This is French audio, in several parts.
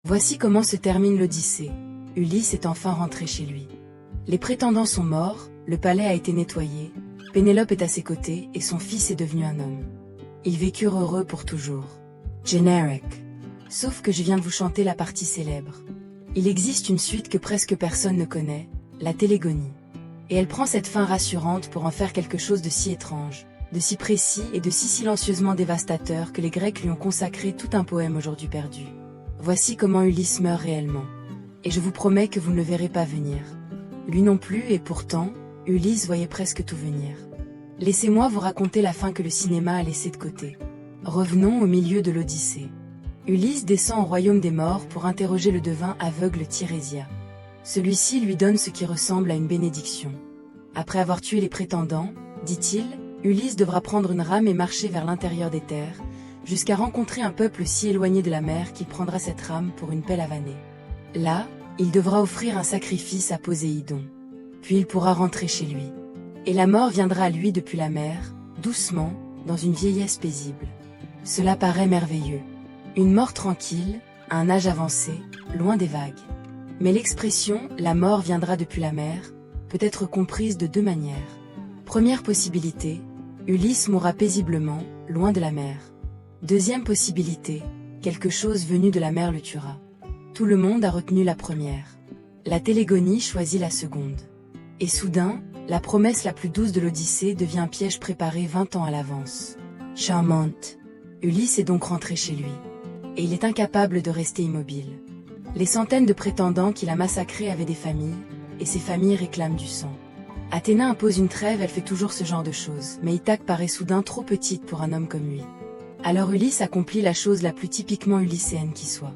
Voici comment se termine l'Odyssée. Ulysse est enfin rentré chez lui. Les prétendants sont morts, le palais a été nettoyé, Pénélope est à ses côtés et son fils est devenu un homme. Ils vécurent heureux pour toujours. Generic. Sauf que je viens de vous chanter la partie célèbre. Il existe une suite que presque personne ne connaît, la Télégonie. Et elle prend cette fin rassurante pour en faire quelque chose de si étrange, de si précis et de si silencieusement dévastateur que les Grecs lui ont consacré tout un poème aujourd'hui perdu. Voici comment Ulysse meurt réellement. Et je vous promets que vous ne le verrez pas venir. Lui non plus, et pourtant, Ulysse voyait presque tout venir. Laissez-moi vous raconter la fin que le cinéma a laissée de côté. Revenons au milieu de l'Odyssée. Ulysse descend au royaume des morts pour interroger le devin aveugle Tirésia. Celui-ci lui donne ce qui ressemble à une bénédiction. Après avoir tué les prétendants, dit-il, Ulysse devra prendre une rame et marcher vers l'intérieur des terres, jusqu'à rencontrer un peuple si éloigné de la mer qu'il prendra cette rame pour une pelle à vanner. Là, il devra offrir un sacrifice à Poséidon. Puis il pourra rentrer chez lui. Et la mort viendra à lui depuis la mer, doucement, dans une vieillesse paisible. Cela paraît merveilleux. Une mort tranquille, à un âge avancé, loin des vagues. Mais l'expression « la mort viendra depuis la mer » peut être comprise de deux manières. Première possibilité, Ulysse mourra paisiblement, loin de la mer. Deuxième possibilité, quelque chose venu de la mer le tuera. Tout le monde a retenu la première. La Télégonie choisit la seconde. Et soudain, la promesse la plus douce de l'Odyssée devient un piège préparé 20 ans à l'avance. Charmante. Ulysse est donc rentré chez lui. Et il est incapable de rester immobile. Les centaines de prétendants qu'il a massacrés avaient des familles, et ces familles réclament du sang. Athéna impose une trêve, elle fait toujours ce genre de choses, mais Ithaque paraît soudain trop petite pour un homme comme lui. Alors Ulysse accomplit la chose la plus typiquement ulysséenne qui soit.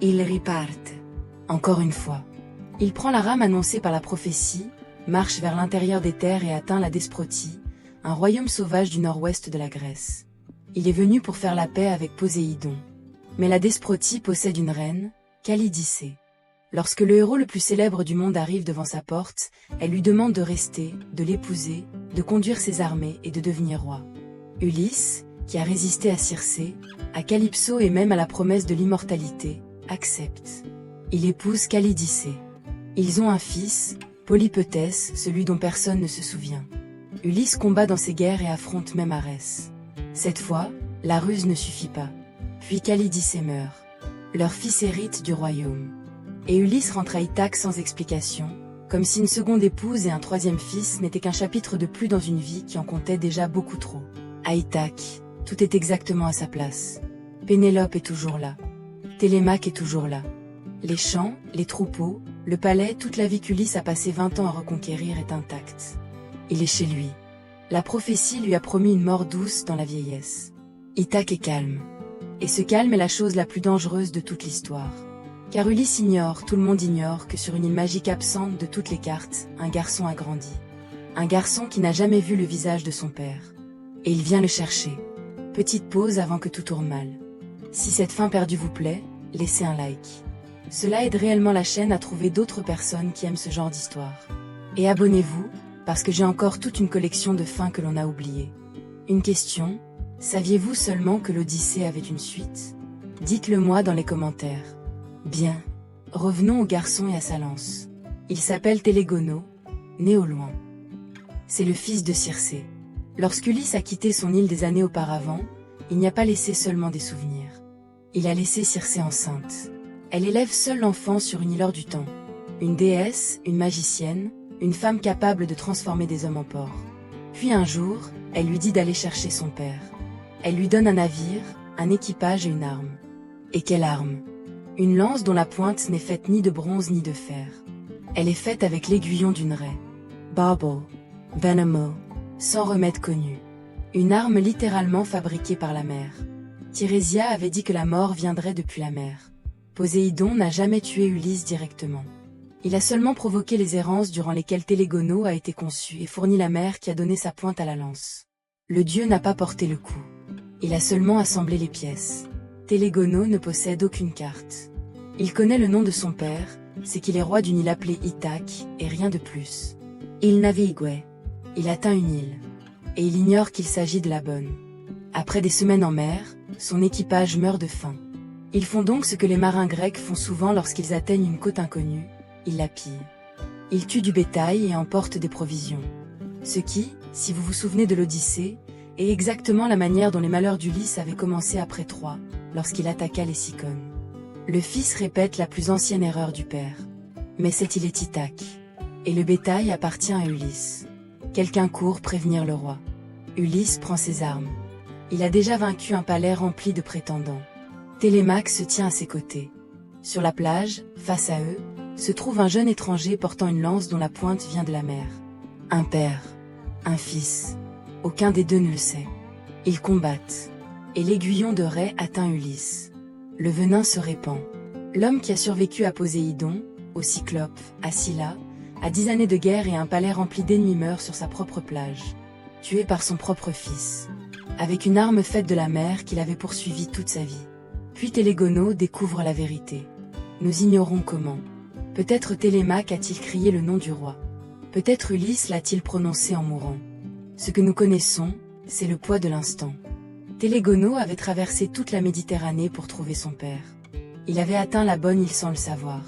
Ils repartent. Encore une fois. Il prend la rame annoncée par la prophétie, marche vers l'intérieur des terres et atteint la Desprotie, un royaume sauvage du nord-ouest de la Grèce. Il est venu pour faire la paix avec Poséidon. Mais la Desprotie possède une reine, Calydicée. Lorsque le héros le plus célèbre du monde arrive devant sa porte, elle lui demande de rester, de l'épouser, de conduire ses armées et de devenir roi. Ulysse, qui a résisté à Circé, à Calypso et même à la promesse de l'immortalité, accepte. Il épouse Calydicée. Ils ont un fils, Polypœtès, celui dont personne ne se souvient. Ulysse combat dans ces guerres et affronte même Arès. Cette fois, la ruse ne suffit pas. Puis Calydicée meurt. Leur fils hérite du royaume. Et Ulysse rentre à Ithaque sans explication, comme si une seconde épouse et un troisième fils n'étaient qu'un chapitre de plus dans une vie qui en comptait déjà beaucoup trop. À Ithaque, tout est exactement à sa place. Pénélope est toujours là. Télémaque est toujours là. Les champs, les troupeaux, le palais, toute la vie qu'Ulysse a passé 20 ans à reconquérir est intacte. Il est chez lui. La prophétie lui a promis une mort douce dans la vieillesse. Ithaque est calme. Et ce calme est la chose la plus dangereuse de toute l'histoire. Car Ulysse ignore, tout le monde ignore que sur une île magique absente de toutes les cartes, un garçon a grandi. Un garçon qui n'a jamais vu le visage de son père. Et il vient le chercher. Petite pause avant que tout tourne mal. Si cette fin perdue vous plaît, laissez un like. Cela aide réellement la chaîne à trouver d'autres personnes qui aiment ce genre d'histoire. Et abonnez-vous, parce que j'ai encore toute une collection de fins que l'on a oubliées. Une question, saviez-vous seulement que l'Odyssée avait une suite? Dites-le moi dans les commentaires. Bien. Revenons au garçon et à sa lance. Il s'appelle Télégono, né au loin. C'est le fils de Circé. Lorsqu'Ulysse a quitté son île des années auparavant, il n'y a pas laissé seulement des souvenirs. Il a laissé Circé enceinte. Elle élève seule l'enfant sur une île hors du temps. Une déesse, une magicienne, une femme capable de transformer des hommes en porcs. Puis un jour, elle lui dit d'aller chercher son père. Elle lui donne un navire, un équipage et une arme. Et quelle arme? Une lance dont la pointe n'est faite ni de bronze ni de fer. Elle est faite avec l'aiguillon d'une raie. Bauble, Venemo, sans remède connu. Une arme littéralement fabriquée par la mer. Tirésia avait dit que la mort viendrait depuis la mer. Poséidon n'a jamais tué Ulysse directement. Il a seulement provoqué les errances durant lesquelles Télégono a été conçu et fourni la mer qui a donné sa pointe à la lance. Le dieu n'a pas porté le coup. Il a seulement assemblé les pièces. Télégono ne possède aucune carte. Il connaît le nom de son père, c'est qu'il est roi d'une île appelée Ithaque, et rien de plus. Il navigue. Il atteint une île. Et il ignore qu'il s'agit de la bonne. Après des semaines en mer, son équipage meurt de faim. Ils font donc ce que les marins grecs font souvent lorsqu'ils atteignent une côte inconnue, ils la pillent. Ils tuent du bétail et emportent des provisions. Ce qui, si vous vous souvenez de l'Odyssée, est exactement la manière dont les malheurs d'Ulysse avaient commencé après Troie, lorsqu'il attaqua les Cyclones. Le fils répète la plus ancienne erreur du père. Mais cette île est Ithaque. Et le bétail appartient à Ulysse. Quelqu'un court prévenir le roi. Ulysse prend ses armes. Il a déjà vaincu un palais rempli de prétendants. Télémaque se tient à ses côtés. Sur la plage, face à eux, se trouve un jeune étranger portant une lance dont la pointe vient de la mer. Un père. Un fils. Aucun des deux ne le sait. Ils combattent. Et l'aiguillon de raie atteint Ulysse. Le venin se répand. L'homme qui a survécu à Poséidon, au Cyclope, à Scylla, à 10 années de guerre et un palais rempli d'ennemis meurt sur sa propre plage. Tué par son propre fils. Avec une arme faite de la mer qu'il avait poursuivi toute sa vie. Puis Télégono découvre la vérité. Nous ignorons comment. Peut-être Télémaque a-t-il crié le nom du roi. Peut-être Ulysse l'a-t-il prononcé en mourant. Ce que nous connaissons, c'est le poids de l'instant. Télégono avait traversé toute la Méditerranée pour trouver son père. Il avait atteint la bonne île sans le savoir.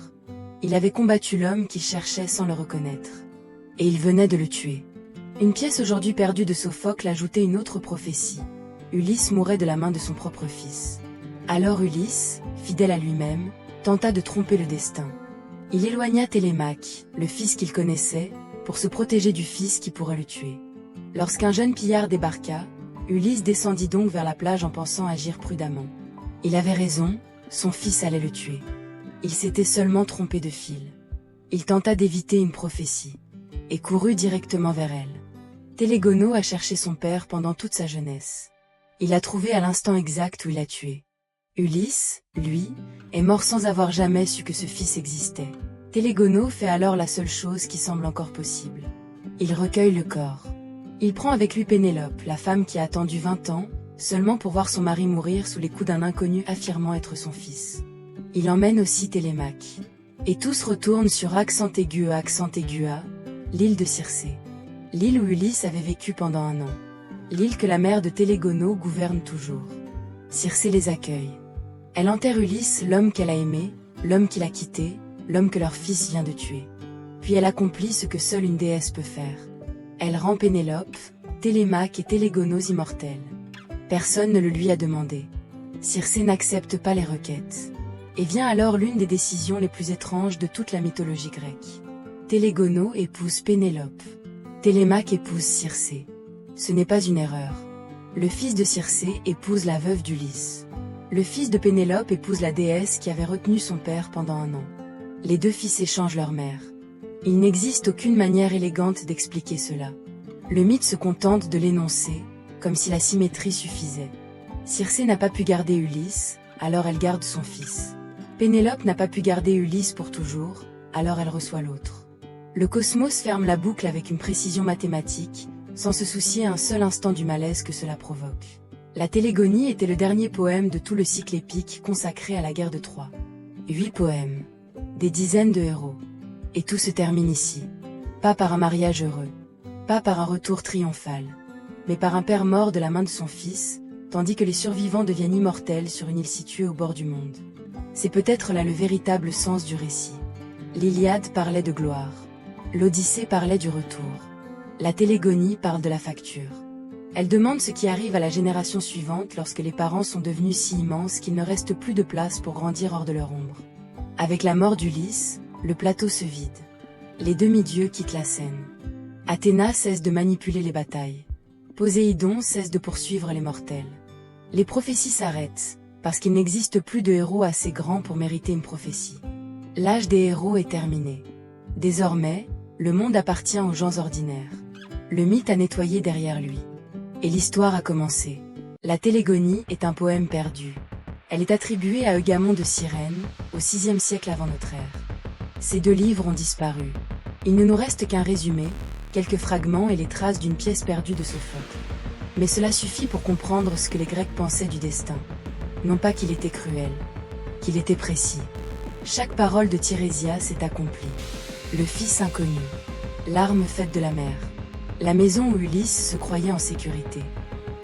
Il avait combattu l'homme qu'il cherchait sans le reconnaître. Et il venait de le tuer. Une pièce aujourd'hui perdue de Sophocle ajoutait une autre prophétie. Ulysse mourait de la main de son propre fils. Alors Ulysse, fidèle à lui-même, tenta de tromper le destin. Il éloigna Télémaque, le fils qu'il connaissait, pour se protéger du fils qui pourrait le tuer. Lorsqu'un jeune pillard débarqua, Ulysse descendit donc vers la plage en pensant agir prudemment. Il avait raison, son fils allait le tuer. Il s'était seulement trompé de fil. Il tenta d'éviter une prophétie, et courut directement vers elle. Télégono a cherché son père pendant toute sa jeunesse. Il l'a trouvé à l'instant exact où il l'a tué. Ulysse, lui, est mort sans avoir jamais su que ce fils existait. Télégono fait alors la seule chose qui semble encore possible. Il recueille le corps. Il prend avec lui Pénélope, la femme qui a attendu 20 ans, seulement pour voir son mari mourir sous les coups d'un inconnu affirmant être son fils. Il emmène aussi Télémaque. Et tous retournent sur Axantegua, l'île de Circé. L'île où Ulysse avait vécu pendant 1 an. L'île que la mère de Télégono gouverne toujours. Circé les accueille. Elle enterre Ulysse, l'homme qu'elle a aimé, l'homme qui l'a quitté, l'homme que leur fils vient de tuer. Puis elle accomplit ce que seule une déesse peut faire. Elle rend Pénélope, Télémaque et Télégonos immortels. Personne ne le lui a demandé. Circé n'accepte pas les requêtes. Et vient alors l'une des décisions les plus étranges de toute la mythologie grecque. Télégono épouse Pénélope. Télémaque épouse Circé. Ce n'est pas une erreur. Le fils de Circé épouse la veuve d'Ulysse. Le fils de Pénélope épouse la déesse qui avait retenu son père pendant 1 an. Les 2 fils échangent leur mère. Il n'existe aucune manière élégante d'expliquer cela. Le mythe se contente de l'énoncer, comme si la symétrie suffisait. Circé n'a pas pu garder Ulysse, alors elle garde son fils. Pénélope n'a pas pu garder Ulysse pour toujours, alors elle reçoit l'autre. Le cosmos ferme la boucle avec une précision mathématique, sans se soucier un seul instant du malaise que cela provoque. La Télégonie était le dernier poème de tout le cycle épique consacré à la guerre de Troie. 8 poèmes. Des dizaines de héros. Et tout se termine ici. Pas par un mariage heureux. Pas par un retour triomphal. Mais par un père mort de la main de son fils, tandis que les survivants deviennent immortels sur une île située au bord du monde. C'est peut-être là le véritable sens du récit. L'Iliade parlait de gloire. L'Odyssée parlait du retour. La Télégonie parle de la facture. Elle demande ce qui arrive à la génération suivante lorsque les parents sont devenus si immenses qu'il ne reste plus de place pour grandir hors de leur ombre. Avec la mort d'Ulysse, le plateau se vide. Les demi-dieux quittent la scène. Athéna cesse de manipuler les batailles. Poséidon cesse de poursuivre les mortels. Les prophéties s'arrêtent, parce qu'il n'existe plus de héros assez grands pour mériter une prophétie. L'âge des héros est terminé. Désormais, le monde appartient aux gens ordinaires. Le mythe a nettoyé derrière lui. Et l'histoire a commencé. La Télégonie est un poème perdu. Elle est attribuée à Eugamon de Cyrène, au VIe siècle avant notre ère. Ces 2 livres ont disparu. Il ne nous reste qu'un résumé, quelques fragments et les traces d'une pièce perdue de Sophocle. Mais cela suffit pour comprendre ce que les Grecs pensaient du destin. Non pas qu'il était cruel, qu'il était précis. Chaque parole de Tirésias s'est accomplie. Le fils inconnu. L'arme faite de la mer. La maison où Ulysse se croyait en sécurité.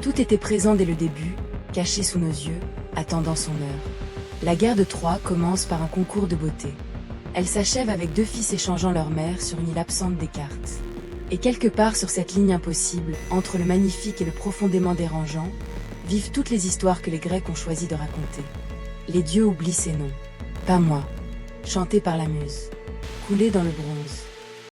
Tout était présent dès le début, caché sous nos yeux, attendant son heure. La guerre de Troie commence par un concours de beauté. Elle s'achève avec deux fils échangeant leur mère sur une île absente des cartes. Et quelque part sur cette ligne impossible, entre le magnifique et le profondément dérangeant, vivent toutes les histoires que les Grecs ont choisi de raconter. Les dieux oublient ces noms. Pas moi. Chanté par la muse. Coulé dans le bronze.